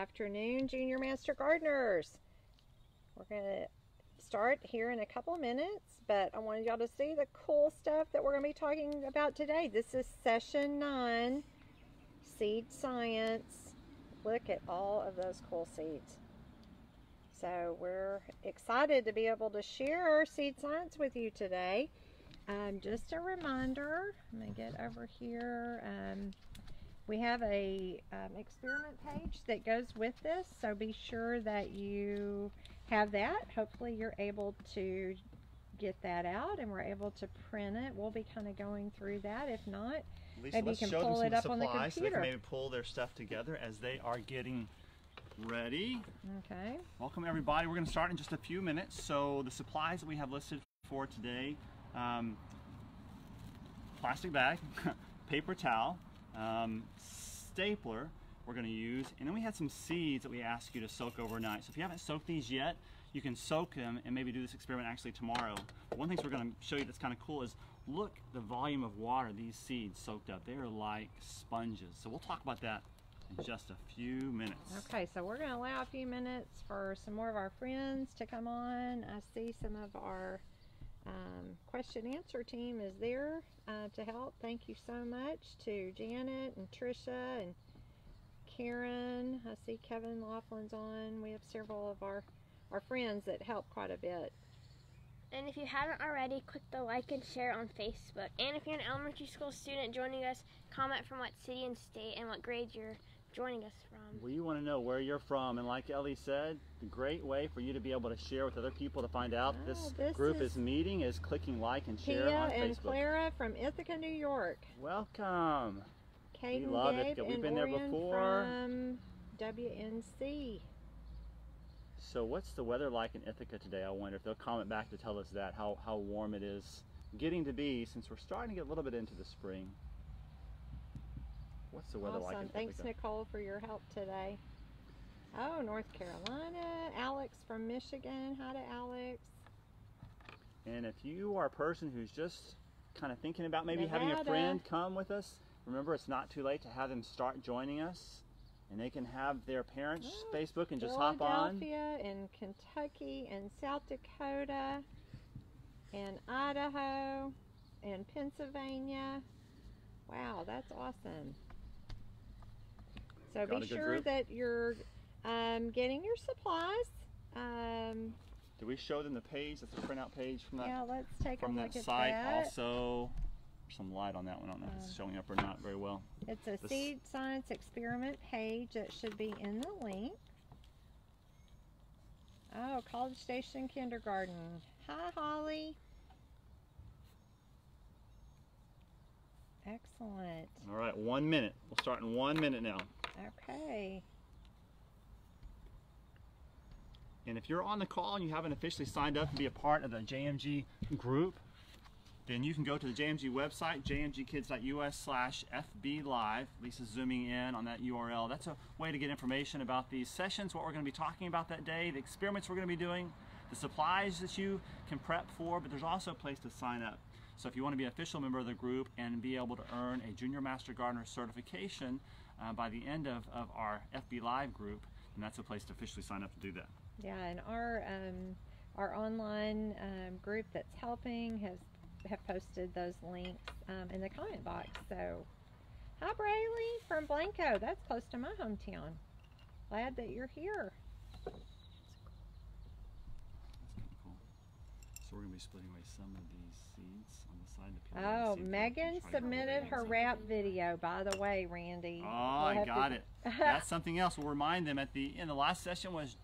afternoon, Junior Master Gardeners. We're going to start here in a couple minutes, but I wanted y'all to see the cool stuff that we're going to be talking about today. This is session 9, Seed Science. Look at all of those cool seeds. So we're excited to be able to share our seed science with you today. Just a reminder, I'm going to get over here. We have a experiment page that goes with this, so be sure that you have that. Hopefully you're able to get that out and we're able to print it. We'll be kind of going through that. If not, Lisa, maybe you can pull it up on the computer. So they can maybe pull their stuff together as they are getting ready. Okay. Welcome everybody. We're going to start in just a few minutes. So the supplies that we have listed for today, plastic bag, paper towel, stapler we're going to use, and then we had some seeds that we asked you to soak overnight. So if you haven't soaked these yet, you can soak them and maybe do this experiment actually tomorrow. But one thing we're going to show you that's kind of cool is look the volume of water these seeds soaked up. They are like sponges. So we'll talk about that in just a few minutes. Okay, so we're going to allow a few minutes for some more of our friends to come on. I see some of our question answer team is there to help. Thank you so much to Janet and Trisha and Karen. I see Kevin Laughlin's on. We have several of our friends that help quite a bit. And if you haven't already, click the like and share on Facebook. And if you're an elementary school student joining us, comment from what city and state and what grade you're joining us from. We want to know where you're from, and like Ellie said, the great way for you to be able to share with other people to find out this group is meeting is clicking like and share on Facebook. Tia and Clara from Ithaca, New York. Welcome. Kate we and love Gabe Ithaca. We've and been there Orion before. From WNC. So what's the weather like in Ithaca today? I wonder if they'll comment back to tell us that, how warm it is getting to be, since we're starting to get a little bit into the spring. What's the weather like in Ithaca? Thanks, Nicole, for your help today. Oh, North Carolina. Alex from Michigan. Hi to Alex. And if you are a person who's just kind of thinking about maybe having a friend come with us, remember it's not too late to have them start joining us. And they can have their parents' Facebook and just hop on. Philadelphia and Kentucky and South Dakota and Idaho and Pennsylvania. Wow, that's awesome. So be sure that you're getting your supplies. Did we show them the page? That's a printout page from that. Yeah, let's take a look at that. Site. Also, some light on that one. I don't know if it's showing up or not very well. It's a seed science experiment page that should be in the link. Oh, College Station Kindergarten. Hi, Holly. Excellent. All right, 1 minute. We'll start in 1 minute now. Okay. And if you're on the call and you haven't officially signed up to be a part of the JMG group, then you can go to the JMG website, jmgkids.us/fblive. Lisa's zooming in on that URL. That's a way to get information about these sessions, what we're going to be talking about that day, the experiments we're going to be doing, the supplies that you can prep for, but there's also a place to sign up. So if you want to be an official member of the group and be able to earn a Junior Master Gardener certification by the end of our FB Live group, then that's a place to officially sign up to do that. Yeah, and our online group that's helping have posted those links in the comment box. So, hi Brayley from Blanco. That's close to my hometown. Glad that you're here. That's kind of cool. So we're going to be splitting away some of these seeds on the side. Oh, Megan submitted her wrap video, by the way, Randy. Oh, I got it. That's something else. We'll remind them at the end. The last session was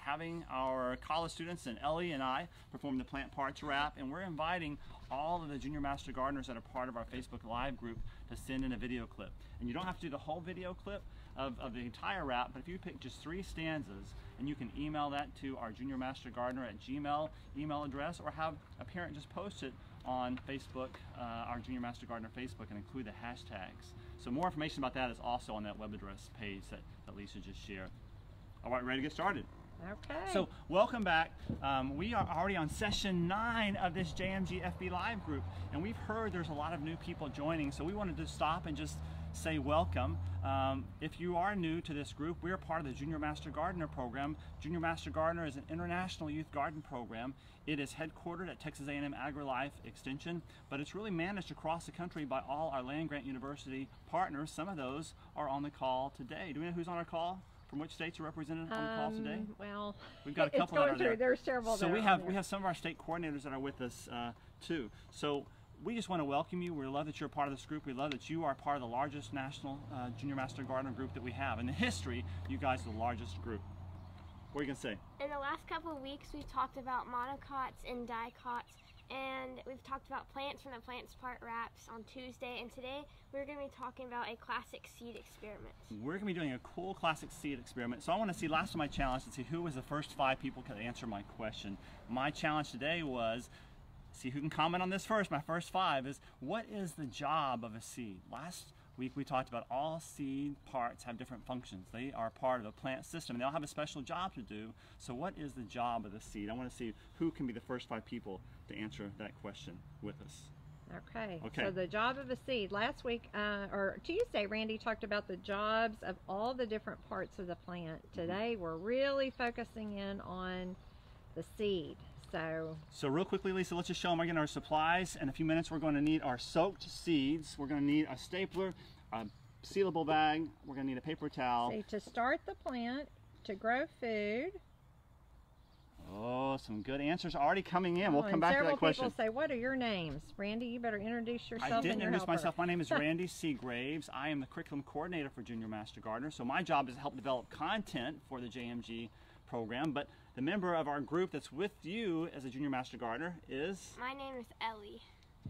having our college students and Ellie and I perform the plant parts wrap, and we're inviting all of the Junior Master Gardeners that are part of our Facebook Live group to send in a video clip. And you don't have to do the whole video clip of the entire wrap, but if you pick just 3 stanzas and you can email that to our Junior Master Gardener at Gmail email address, or have a parent just post it on Facebook, our Junior Master Gardener Facebook, and include the hashtags. So more information about that is also on that web address page that Lisa just shared. All right, ready to get started. Okay. So welcome back. We are already on session 9 of this JMG FB Live group, and we've heard there's a lot of new people joining, so we wanted to stop and just say welcome. If you are new to this group, we are part of the Junior Master Gardener program. Junior Master Gardener is an international youth garden program. It is headquartered at Texas A&M AgriLife Extension, but it's really managed across the country by all our land-grant university partners. Some of those are on the call today. Do we know who's on our call? From which states are represented on the call today? Well, we've got a couple that are there. There's several. So we have some of our state coordinators that are with us too. So we just want to welcome you. We love that you're a part of this group. We love that you are part of the largest national Junior Master Gardener group that we have. In the history, you guys are the largest group. What are you going to say? In the last couple of weeks, we've talked about monocots and dicots, and we've talked about plants from the Plants Part wraps on Tuesday, and today we're going to be talking about a classic seed experiment. We're going to be doing a cool classic seed experiment. So I want to see, last time I challenged to see who was the first 5 people could answer my question. My challenge today was, see who can comment on this first. My first 5 is, what is the job of a seed? Last week we talked about all seed parts have different functions. They are part of a plant system and they all have a special job to do. So what is the job of the seed? I want to see who can be the first 5 people to answer that question with us. Okay. So the job of a seed. Last week, or Tuesday, Randy talked about the jobs of all the different parts of the plant. Today we're really focusing in on the seed. So real quickly, Lisa, let's just show them again our supplies. In a few minutes, we're going to need our soaked seeds. We're going to need a stapler, a sealable bag. We're going to need a paper towel. See, to start the plant, to grow food. Oh, some good answers already coming in. We'll come back to that question. Several people say, what are your names? Randy, you better introduce yourself. I didn't introduce myself. My name is Randy C. Graves. I am the curriculum coordinator for Junior Master Gardener. So my job is to help develop content for the JMG program, but the member of our group that's with you as a Junior Master Gardener is? My name is Ellie.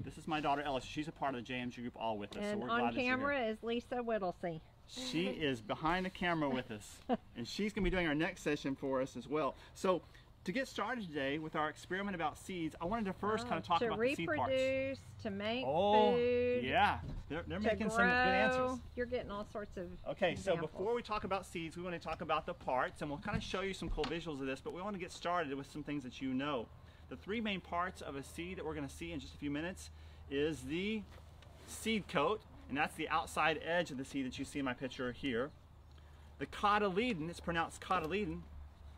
This is my daughter Ellie. She's a part of the JMG group all with us. And so we're glad on camera is Lisa Whittlesey. She is behind the camera with us. And she's going to be doing our next session for us as well. So to get started today with our experiment about seeds, I wanted to first kind of talk about the seed parts. To reproduce, to make food. Yeah. They're making some good answers. You're getting all sorts of Okay, examples. so before we talk about seeds, we want to talk about the parts, and we'll kind of show you some cool visuals of this, but we want to get started with some things that you know. The 3 main parts of a seed that we're going to see in just a few minutes is the seed coat, and that's the outside edge of the seed that you see in my picture here. The cotyledon, it's pronounced cotyledon,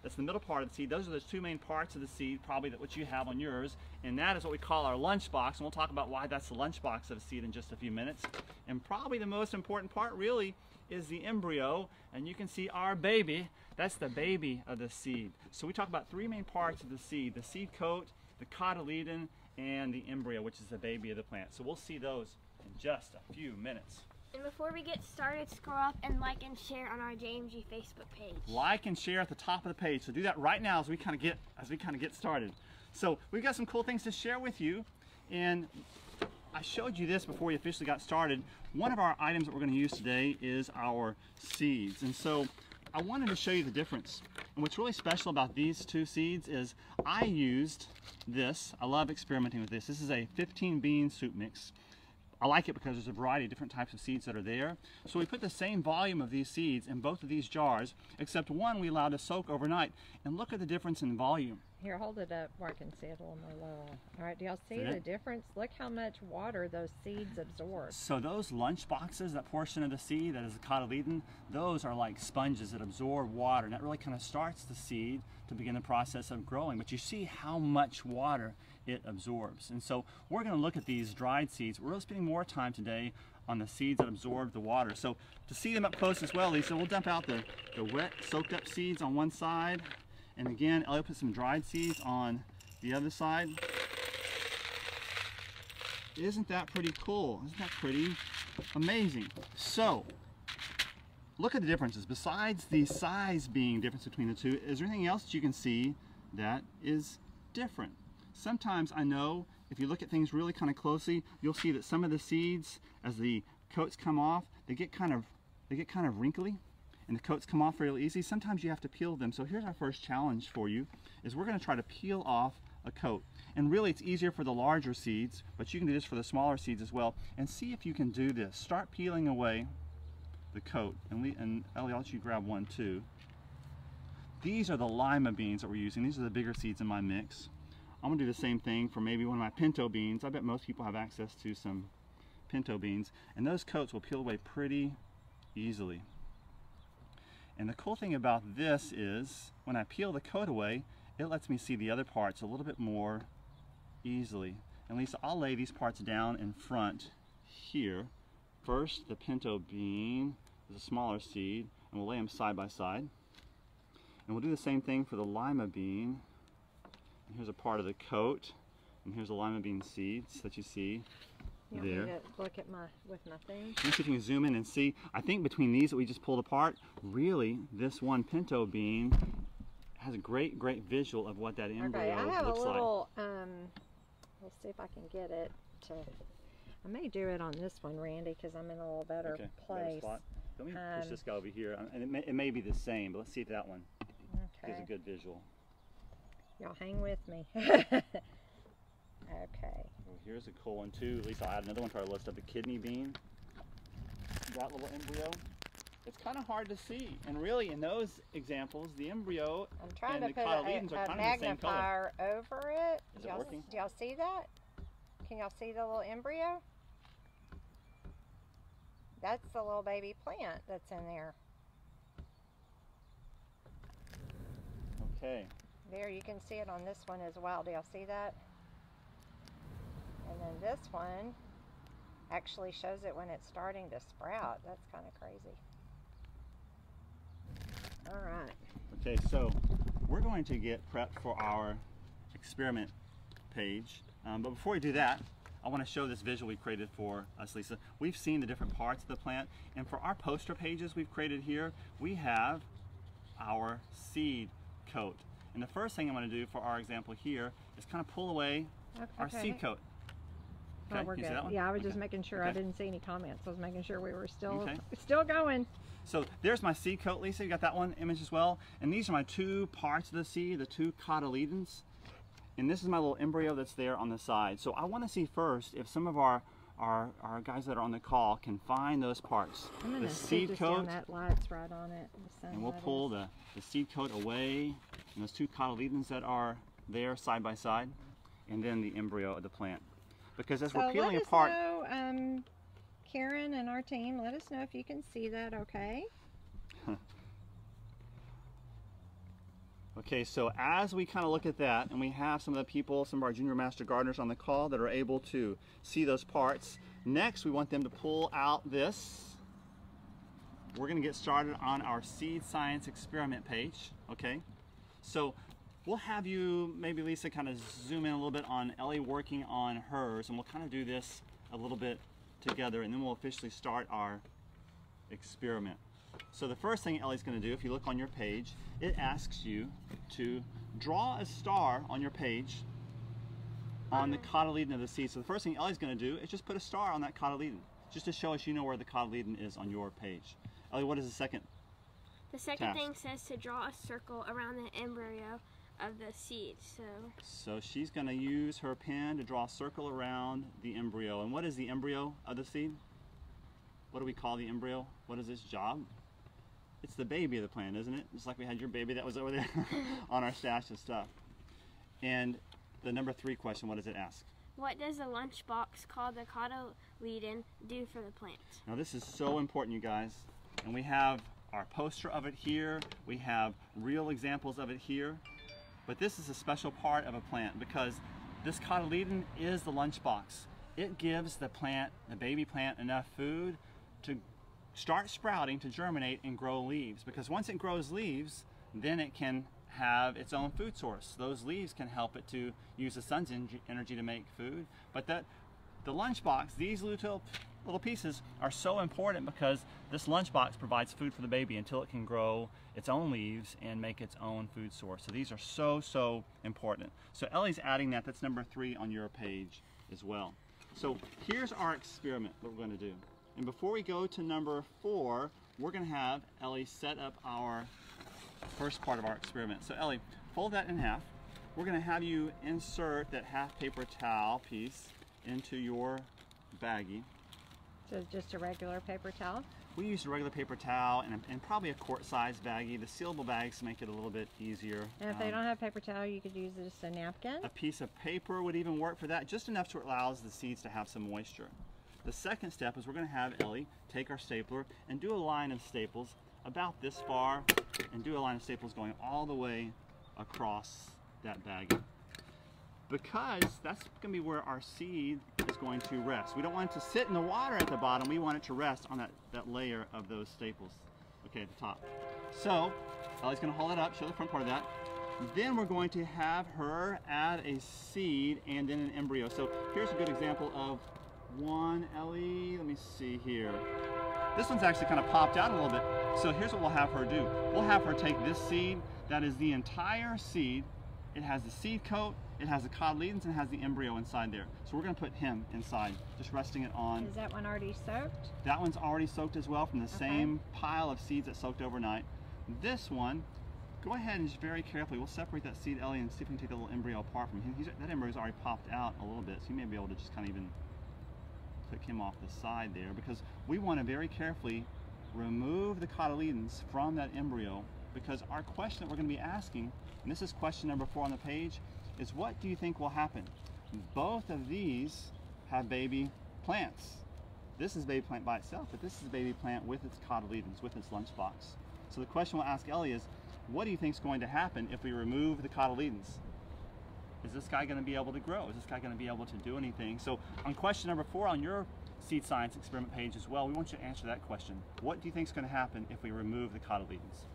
that's the middle part of the seed. Those are the 2 main parts of the seed, probably what you have on yours, and that is what we call our lunchbox, and we'll talk about why that's the lunchbox of a seed in just a few minutes. And probably the most important part really is the embryo, and you can see our baby. That's the baby of the seed. So we talk about 3 main parts of the seed coat, the cotyledon, and the embryo, which is the baby of the plant. So we'll see those in just a few minutes. And before we get started, scroll up and like and share on our JMG Facebook page. Like and share at the top of the page. So do that right now as we kind of get started. So we've got some cool things to share with you, and I showed you this before we officially got started. One of our items that we're going to use today is our seeds, and so I wanted to show you the difference. And what's really special about these 2 seeds is I used this. I love experimenting with this. This is a 15 bean soup mix. I like it because there's a variety of different types of seeds that are there. So we put the same volume of these seeds in both of these jars, except one we allowed to soak overnight. And look at the difference in volume. Here, hold it up where I can see it a little more low. All right, do y'all see the difference? Look how much water those seeds absorb. So those lunch boxes, that portion of the seed that is the cotyledon, those are like sponges that absorb water, and that really kind of starts the seed to begin the process of growing. But you see how much water it absorbs. And so we're going to look at these dried seeds. We're really spending more time today on the seeds that absorb the water. So to see them up close as well, Lisa, we'll dump out the wet, soaked up seeds on one side. And again, I'll put some dried seeds on the other side. Isn't that pretty cool? Isn't that pretty amazing? So, look at the differences. Besides the size being different between the 2, is there anything else that you can see that is different? Sometimes I know if you look at things really kind of closely, you'll see that some of the seeds, as the coats come off, they get kind of wrinkly, and the coats come off really easy. Sometimes you have to peel them. So here's our first challenge for you, is we're going to try to peel off a coat. And really it's easier for the larger seeds, but you can do this for the smaller seeds as well. And see if you can do this. Start peeling away the coat. And Ellie, I'll let you grab one too. These are the Lima beans that we're using. These are the bigger seeds in my mix. I'm going to do the same thing for maybe one of my pinto beans. I bet most people have access to some pinto beans, and those coats will peel away pretty easily. And the cool thing about this is when I peel the coat away, it lets me see the other parts a little bit more easily. And Lisa, I'll lay these parts down in front here. First, the pinto bean is a smaller seed, and we'll lay them side by side. And we'll do the same thing for the lima bean. And here's a part of the coat, and here's the lima bean seeds that you see there. You want me to look at with my thing? Let's see if you can zoom in and see. I think between these that we just pulled apart, really this one pinto bean has a great visual of what that embryo I have looks a little, like. let's see if I can get it to, I may do it on this one, Randy, because I'm in a little better place. Let me push this guy over here, and it may be the same, but let's see if that one gives a good visual. Y'all hang with me. Okay. Well, here's a cool one too. At least I'll add another one to our list of the kidney bean. That little embryo. It's kind of hard to see, and really in those examples, the embryo I'm trying and to the put cotyledons are a kind of the same color. magnifier over it. Is it working? Do y'all see that? Can y'all see the little embryo? That's the little baby plant that's in there. Okay. There, you can see it on this one as well. Do y'all see that? And then this one actually shows it when it's starting to sprout. That's kind of crazy. All right. Okay, so we're going to get prepped for our experiment page. But before we do that, I want to show this visual we created for us, Lisa. We've seen the different parts of the plant, and for our poster pages we've created here, we have our seed coat. And the first thing I'm going to do for our example here is kind of pull away our seed coat. Okay, we're good. Yeah, I was just making sure I didn't see any comments. I was making sure we were still going. So there's my seed coat, Lisa. You got that one image as well. And these are my two parts of the seed, the two cotyledons. And this is my little embryo that's there on the side. So I want to see first if some of our guys that are on the call can find those parts. I'm going to seed coat. That light's right on it. And we'll pull the seed coat away, and those two cotyledons that are there side by side, and then the embryo of the plant. Because as we're peeling apart, know, Karen and our team, let us know if you can see that. Okay. Okay, so as we kind of look at that, and we have some of the people, some of our junior master gardeners on the call that are able to see those parts, next we want them to pull out this. We're going to get started on our seed science experiment page, okay? So we'll have you, maybe Lisa, kind of zoom in a little bit on Ellie working on hers, and we'll kind of do this a little bit together, and then we'll officially start our experiment. So the first thing Ellie's going to do, if you look on your page, it asks you to draw a star on your page on the cotyledon of the seed. So the first thing Ellie's going to do is just put a star on that cotyledon, just to show us you know where the cotyledon is on your page. Ellie, what is the second? The second thing says to draw a circle around the embryo of the seed. So she's going to use her pen to draw a circle around the embryo. And what is the embryo of the seed? What do we call the embryo? What is its job? It's the baby of the plant, isn't it? Just like we had your baby that was over there on our stash of stuff. And the number 3 question, what does it ask? What does the lunchbox called the cotyledon do for the plant? Now this is so important, you guys. And we have our poster of it here. We have real examples of it here. But this is a special part of a plant because this cotyledon is the lunchbox. It gives the plant, the baby plant, enough food to start sprouting, to germinate and grow leaves. Because once it grows leaves, then it can have its own food source. Those leaves can help it to use the sun's energy to make food. But the lunchbox, these little pieces are so important because this lunchbox provides food for the baby until it can grow its own leaves and make its own food source. So these are so important. So Ellie's adding that. That's number 3 on your page as well. So here's our experiment that we're going to do. And before we go to number 4, we're going to have Ellie set up our first part of our experiment. So Ellie, fold that in half. We're going to have you insert that half paper towel piece into your baggie. So just a regular paper towel? We used a regular paper towel and probably a quart-sized baggie. The sealable bags make it a little bit easier. And if they don't have paper towel, you could use just a napkin. A piece of paper would even work for that, just enough to allow the seeds to have some moisture. The second step is we're going to have Ellie take our stapler and do a line of staples about this far, and do a line of staples going all the way across that bag. Because that's going to be where our seed is going to rest. We don't want it to sit in the water at the bottom, we want it to rest on that layer of those staples, okay, at the top. So, Ellie's going to hold it up, show the front part of that. Then we're going to have her add a seed and then an embryo. So here's a good example of one, Ellie, let me see here. This one's actually kind of popped out a little bit. So here's what we'll have her do. We'll have her take this seed, that is the entire seed. It has the seed coat, it has the cotyledons, and it has the embryo inside there. So we're going to put him inside, just resting it on. Is that one already soaked? That one's already soaked as well from the same pile of seeds that soaked overnight. This one, go ahead and just very carefully, we'll separate that seed, Ellie, and see if we can take the little embryo apart from him. That embryo's already popped out a little bit, so you may be able to just kind of even pick him off the side there, because we want to very carefully remove the cotyledons from that embryo, because our question that we're going to be asking, and this is question number 4 on the page, is what do you think will happen? Both of these have baby plants. This is baby plant by itself, but this is a baby plant with its cotyledons, with its lunchbox. So the question we'll ask Ellie is, what do you think is going to happen if we remove the cotyledons? Is this guy going to be able to grow? Is this guy going to be able to do anything? So on question number 4 on your seed science experiment page as well, we want you to answer that question. What do you think is going to happen if we remove the cotyledons?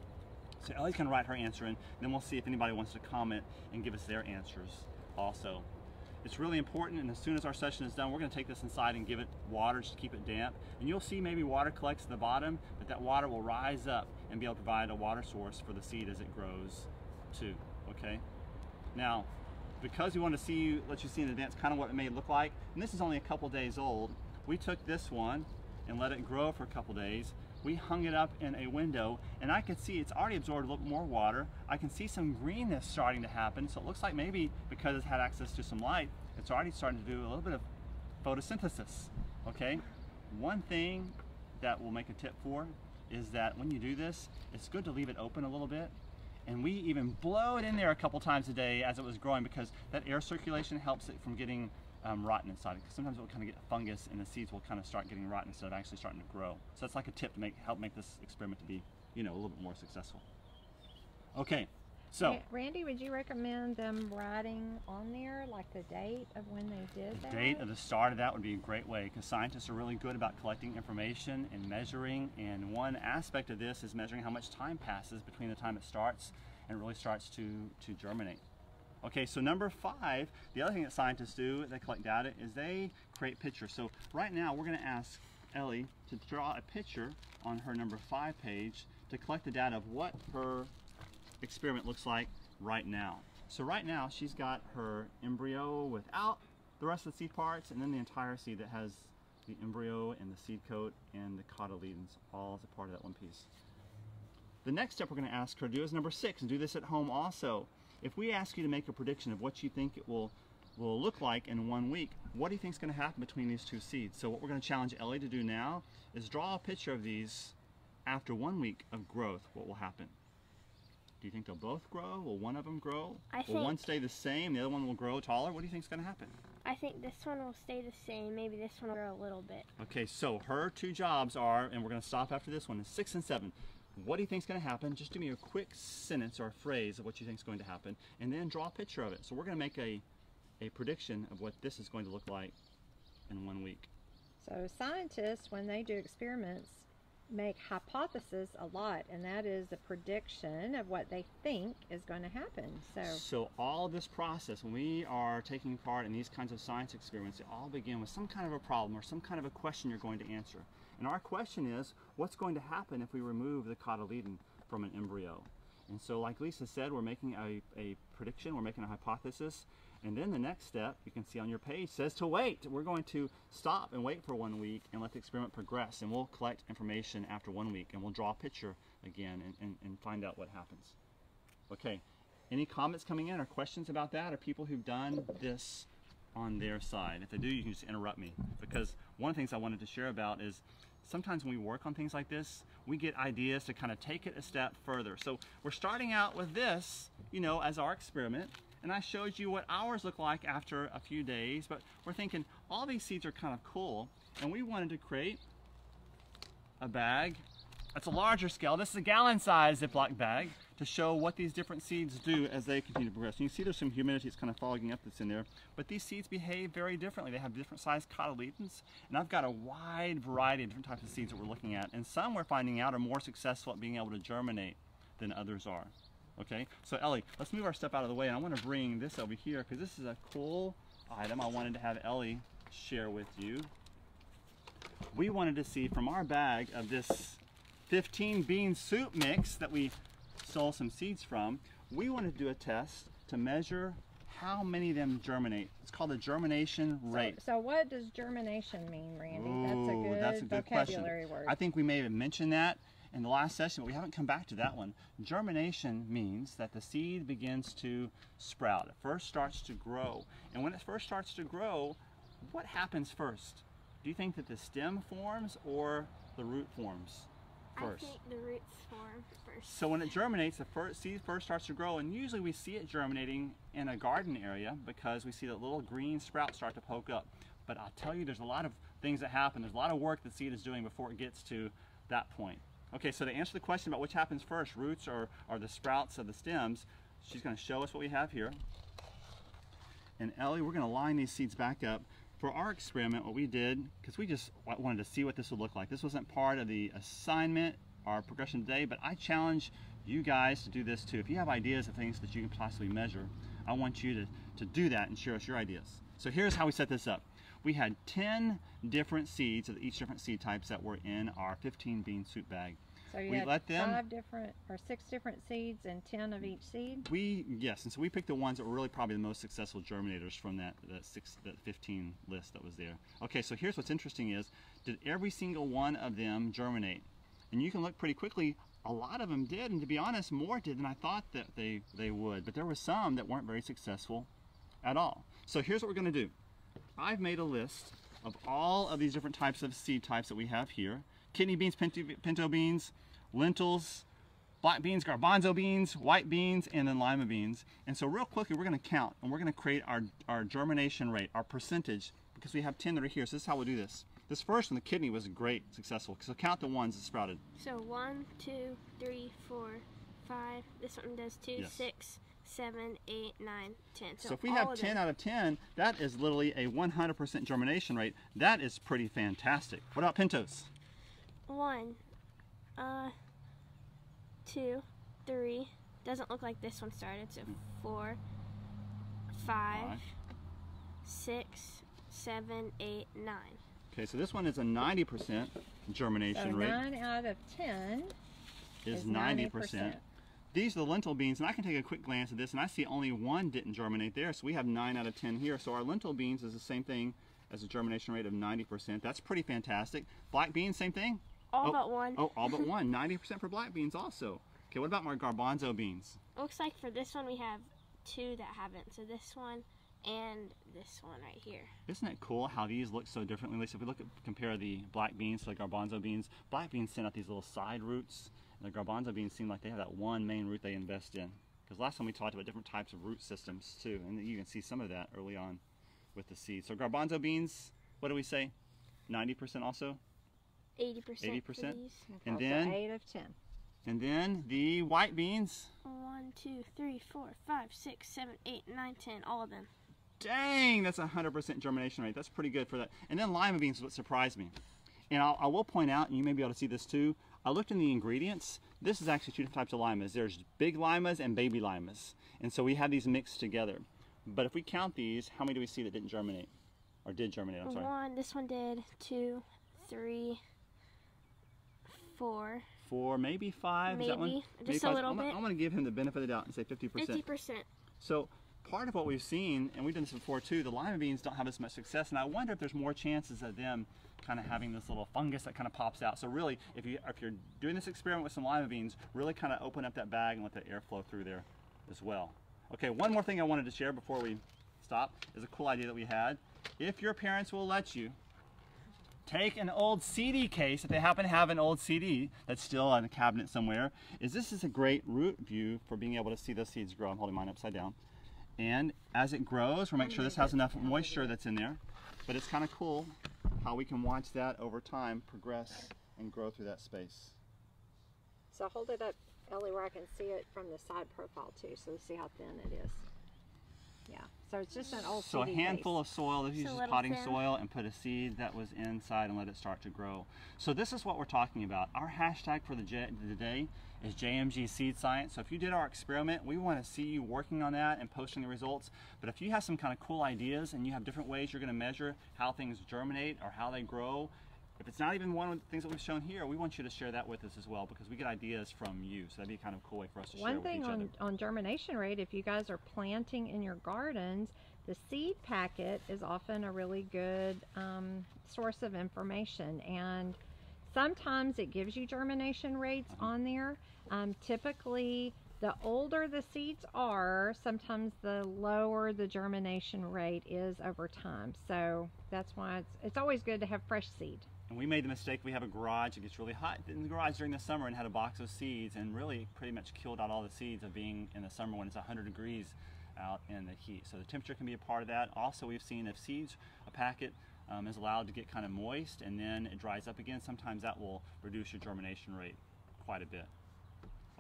So Ellie's going to write her answer in, and then we'll see if anybody wants to comment and give us their answers also. It's really important, and as soon as our session is done, we're going to take this inside and give it water just to keep it damp. And you'll see maybe water collects at the bottom, but that water will rise up and be able to provide a water source for the seed as it grows too, okay? Now, because we want to let you see in advance kind of what it may look like, and this is only a couple days old, we took this one and let it grow for a couple days. We hung it up in a window, and I could see it's already absorbed a little more water. I can see some greenness starting to happen, so it looks like maybe because it's had access to some light, it's already starting to do a little bit of photosynthesis, okay? One thing that we'll make a tip for is that when you do this, it's good to leave it open a little bit, and we even blow it in there a couple times a day as it was growing, because that air circulation helps it from getting rotten inside, because sometimes it will kind of get fungus and the seeds will kind of start getting rotten instead of actually starting to grow. So that's like a tip to help make this experiment to be, a little bit more successful. Okay, so Randy, would you recommend them writing on there like the date of when they did that? The date of the start of that would be a great way, because scientists are really good about collecting information and measuring, and one aspect of this is measuring how much time passes between the time it starts and it really starts to germinate. Okay, so number 5, the other thing that scientists do, they collect data, is they create pictures. So right now we're going to ask Ellie to draw a picture on her number 5 page to collect the data of what her experiment looks like right now. So right now she's got her embryo without the rest of the seed parts, and then the entire seed that has the embryo and the seed coat and the cotyledons all as a part of that one piece. The next step we're going to ask her to do is number 6, and do this at home also. If we ask you to make a prediction of what you think it will look like in 1 week, what do you think is going to happen between these 2 seeds? So what we're going to challenge Ellie to do now is draw a picture of these after 1 week of growth. What will happen? Do you think they'll both grow? Will one of them grow? Will one stay the same? The other one will grow taller? What do you think is going to happen? I think this one will stay the same. Maybe this one will grow a little bit. Okay, so her 2 jobs are, and we're going to stop after this one, is 6 and 7. What do you think is going to happen? Just give me a quick sentence or a phrase of what you think is going to happen, and then draw a picture of it. So we're going to make a prediction of what this is going to look like in 1 week. So scientists, when they do experiments, make hypotheses a lot, and that is a prediction of what they think is going to happen. So all this process, when we are taking part in these kinds of science experiments, they all begin with some kind of a problem or some kind of a question you're going to answer. And our question is, what's going to happen if we remove the cotyledon from an embryo? And so like Lisa said, we're making a prediction, we're making a hypothesis, and then the next step, you can see on your page, says to wait. We're going to stop and wait for 1 week and let the experiment progress, and we'll collect information after 1 week, and we'll draw a picture again and find out what happens. Okay, any comments coming in or questions about that, or people who've done this on their side? If they do, you can just interrupt me, because one of the things I wanted to share about is sometimes when we work on things like this, we get ideas to kind of take it a step further. So we're starting out with this, as our experiment, and I showed you what ours look like after a few days, but we're thinking all these seeds are kind of cool, and we wanted to create a bag that's a larger scale. This is a gallon-sized Ziploc bag to show what these different seeds do as they continue to progress. And you see there's some humidity that's kind of fogging up that's in there, but these seeds behave very differently. They have different sized cotyledons, and I've got a wide variety of different types of seeds that we're looking at, and some we're finding out are more successful at being able to germinate than others are. Okay, so Ellie, let's move our stuff out of the way, and I want to bring this over here because this is a cool item I wanted to have Ellie share with you. We wanted to see from our bag of this 15 bean soup mix that we stole some seeds from, we wanted to do a test to measure how many of them germinate. It's called the germination rate. So what does germination mean, Randy? That's a good vocabulary word. I think we may have mentioned that in the last session, but we haven't come back to that one. Germination means that the seed begins to sprout. It first starts to grow. And when it first starts to grow, what happens first? Do you think that the stem forms or the root forms first? I think the roots form first. So when it germinates, the seed first starts to grow, and usually we see it germinating in a garden area because we see that little green sprouts start to poke up. But I'll tell you, there's a lot of things that happen. There's a lot of work the seed is doing before it gets to that point. Okay, so to answer the question about which happens first, roots or the sprouts of the stems, she's going to show us what we have here. And Ellie, we're going to line these seeds back up. For our experiment, what we did, because we just wanted to see what this would look like. This wasn't part of the assignment, our progression today, but I challenge you guys to do this too. If you have ideas of things that you can possibly measure, I want you to do that and share us your ideas. So here's how we set this up. We had 10 different seeds of each different seed types that were in our 15 bean soup bag. So you had 6 different seeds and 10 of each seed? Yes, and so we picked the ones that were really probably the most successful germinators from that 15 list that was there. Okay, so here's what's interesting is, did every single one of them germinate? And you can look pretty quickly, a lot of them did, and to be honest, more did than I thought that they would. But there were some that weren't very successful at all. So here's what we're going to do. I've made a list of all of these different types of seed types that we have here. Kidney beans, pinto beans, lentils, black beans, garbanzo beans, white beans, and then lima beans. And so real quickly, we're going to count, and we're going to create our germination rate, our percentage, because we have 10 that are here. So this is how we'll do this. This first one, the kidney, was great, successful. So count the ones that sprouted. So 1, 2, 3, 4, 5. This one does 2, Yes. 6, 7, 8, 9, 10. So if we have 10 out of 10, that is literally a 100% germination rate. That is pretty fantastic. What about pintos? 1, 2, 3. Doesn't look like this one started. So 4, 5, 6, 7, 8, 9. Okay, so this one is a 90% germination rate. 9 out of 10 is 90%. These are the lentil beans, and I can take a quick glance at this, and I see only one didn't germinate there, so we have 9 out of 10 here. So our lentil beans is the same thing as a germination rate of 90%. That's pretty fantastic. Black beans, same thing? All but one. Oh, all but one. 90% for black beans also. Okay, what about my garbanzo beans? Looks like for this one we have 2 that haven't. So this one and this one right here. Isn't it cool how these look so differently? At least if we compare the black beans to the garbanzo beans, black beans send out these little side roots, and the garbanzo beans seem like they have that one main root they invest in. Because last time we talked about different types of root systems too, and you can see some of that early on with the seeds. So garbanzo beans, what do we say? 90% also? 80%. 80%. For these. And Also then 8 of 10. And then the white beans. 1, 2, 3, 4, 5, 6, 7, 8, 9, 10. All of them. Dang, that's a 100% germination rate. That's pretty good for that. And then lima beans is what surprised me. And I will point out, and you may be able to see this too, I looked in the ingredients. This is actually 2 different types of limas. There's big limas and baby limas. And so we have these mixed together. But if we count these, how many do we see that didn't germinate? Or did germinate, I'm sorry. 1, this one did. 2, 3, 4. 4, maybe 5. Maybe, is that one? just maybe a little bit. I'm going to give him the benefit of the doubt and say 50%. 50%. So part of what we've seen, and we've done this before too, the lima beans don't have as much success, and I wonder if there's more chances of them kind of having this little fungus that kind of pops out. So really, if you're doing this experiment with some lima beans, really kind of open up that bag and let the air flow through there as well. Okay, one more thing I wanted to share before we stop is a cool idea that we had. If your parents will let you, take an old CD case, if they happen to have an old CD that's still in a cabinet somewhere, this is a great root view for being able to see those seeds grow. I'm holding mine upside down. And as it grows, we'll make sure this has enough moisture that's in there. But it's kind of cool how we can watch that over time progress and grow through that space. So hold it up, Ellie, where I can see it from the side profile too, so you see how thin it is. Yeah, so it's just an old So a seedy handful base. of soil, this is just potting soil, and put a seed that was inside and let it start to grow. So this is what we're talking about. Our hashtag for the day is JMG Seed Science. So if you did our experiment, we want to see you working on that and posting the results. But if you have some kind of cool ideas and you have different ways you're going to measure how things germinate or how they grow, if it's not even one of the things that we've shown here, we want you to share that with us as well, because we get ideas from you. So that'd be kind of a cool way for us to share with each other. One thing on germination rate, if you guys are planting in your gardens, the seed packet is often a really good source of information. And sometimes it gives you germination rates on there. Typically, the older the seeds are, sometimes the lower the germination rate is over time. So that's why it's always good to have fresh seed. And we made the mistake, we have a garage, it gets really hot in the garage during the summer, and had a box of seeds, and really pretty much killed out all the seeds of being in the summer when it's 100 degrees out in the heat. So the temperature can be a part of that. Also, we've seen if seeds, a packet is allowed to get kind of moist and then it dries up again, sometimes that will reduce your germination rate quite a bit.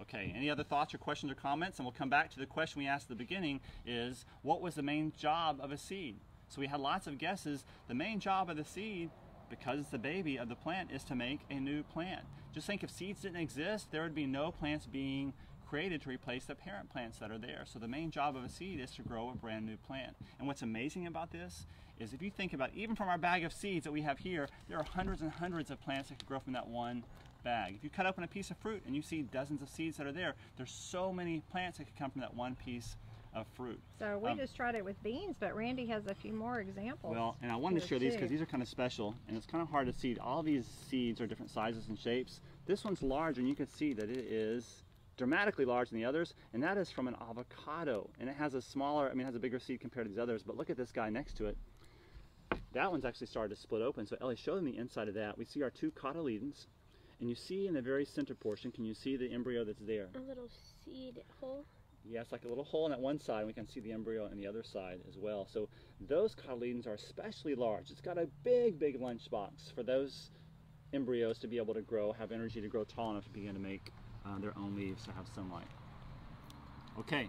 Okay, any other thoughts or questions or comments? And we'll come back to the question we asked at the beginning is, what was the main job of a seed? So we had lots of guesses. The main job of the seed, because it's the baby of the plant, is to make a new plant. Just think, if seeds didn't exist, there would be no plants being created to replace the parent plants that are there. So the main job of a seed is to grow a brand new plant. And what's amazing about this is, if you think about, even from our bag of seeds that we have here, there are hundreds and hundreds of plants that can grow from that one bag. If you cut open a piece of fruit and you see dozens of seeds that are there, there's so many plants that could come from that one piece of fruit. So we just tried it with beans, but Randy has a few more examples. Well, and I wanted to share these because these are kind of special, and it's kind of hard to see. All these seeds are different sizes and shapes. This one's large, and you can see that it is dramatically larger than the others, and that is from an avocado. And it has a smaller, it has a bigger seed compared to these others, but look at this guy next to it. That one's actually started to split open. So Ellie, show them the inside of that. We see our two cotyledons, and you see in the very center portion, can you see the embryo that's there? A little seed hole. Yeah, it's like a little hole on that one side, and we can see the embryo on the other side as well. So those cotyledons are especially large. It's got a big, big lunchbox for those embryos to be able to grow, have energy to grow tall enough to begin to make their own leaves to have sunlight. Okay,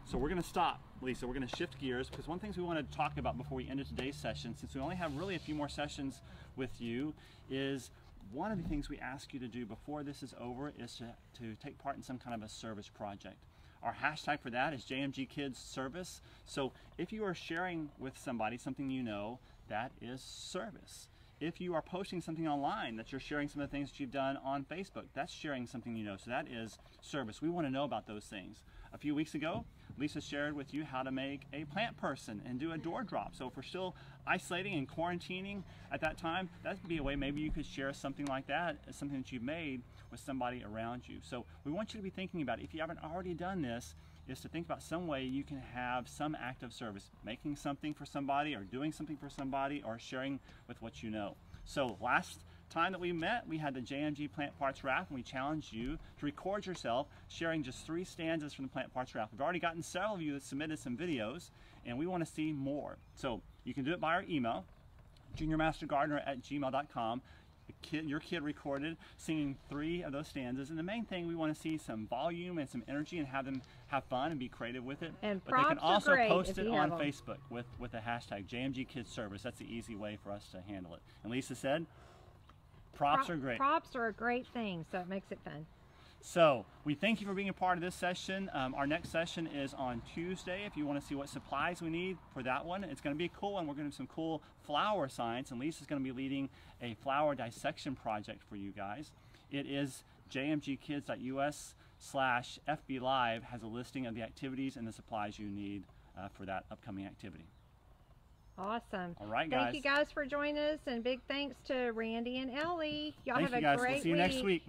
so we're going to stop, Lisa. We're going to shift gears, because one of the things we want to talk about before we end today's session, since we only have really a few more sessions with you, is one of the things we ask you to do before this is over is to take part in some kind of a service project. Our hashtag for that is JMG Kids Service. So if you are sharing with somebody something you know, that is service. If you are posting something online, that you're sharing some of the things that you've done on Facebook, that's sharing something you know. So that is service. We want to know about those things. A few weeks ago, Lisa shared with you how to make a plant person and do a door drop. So if we're still isolating and quarantining at that time, that would be a way maybe you could share something like that as something that you've made with somebody around you. So we want you to be thinking about, if you haven't already done this, is to think about some way you can have some act of service, making something for somebody or doing something for somebody or sharing with what you know. So last time that we met, we had the JMG Plant Parts Wrap, and we challenged you to record yourself sharing just 3 stanzas from the Plant Parts Wrap. We've already gotten several of you that submitted some videos, and we want to see more. So you can do it by our email, juniormastergardener@gmail.com. Your kid recorded singing 3 of those stanzas, and the main thing, we want to see some volume and some energy and have them have fun and be creative with it. And but they can also post it on them. Facebook with the hashtag JMG Kids Service. That's the easy way for us to handle it. And Lisa said, props are great. Props are a great thing, so it makes it fun. So we thank you for being a part of this session. Our next session is on Tuesday. If you want to see what supplies we need for that one, it's going to be a cool one. We're going to do some cool flower science, and Lisa's going to be leading a flower dissection project for you guys. It is jmgkids.us/FB Live has a listing of the activities and the supplies you need for that upcoming activity. Awesome. All right, guys. Thank you guys for joining us, and big thanks to Randy and Ellie. Y'all have a Thank you, guys. great We'll see you week. next week.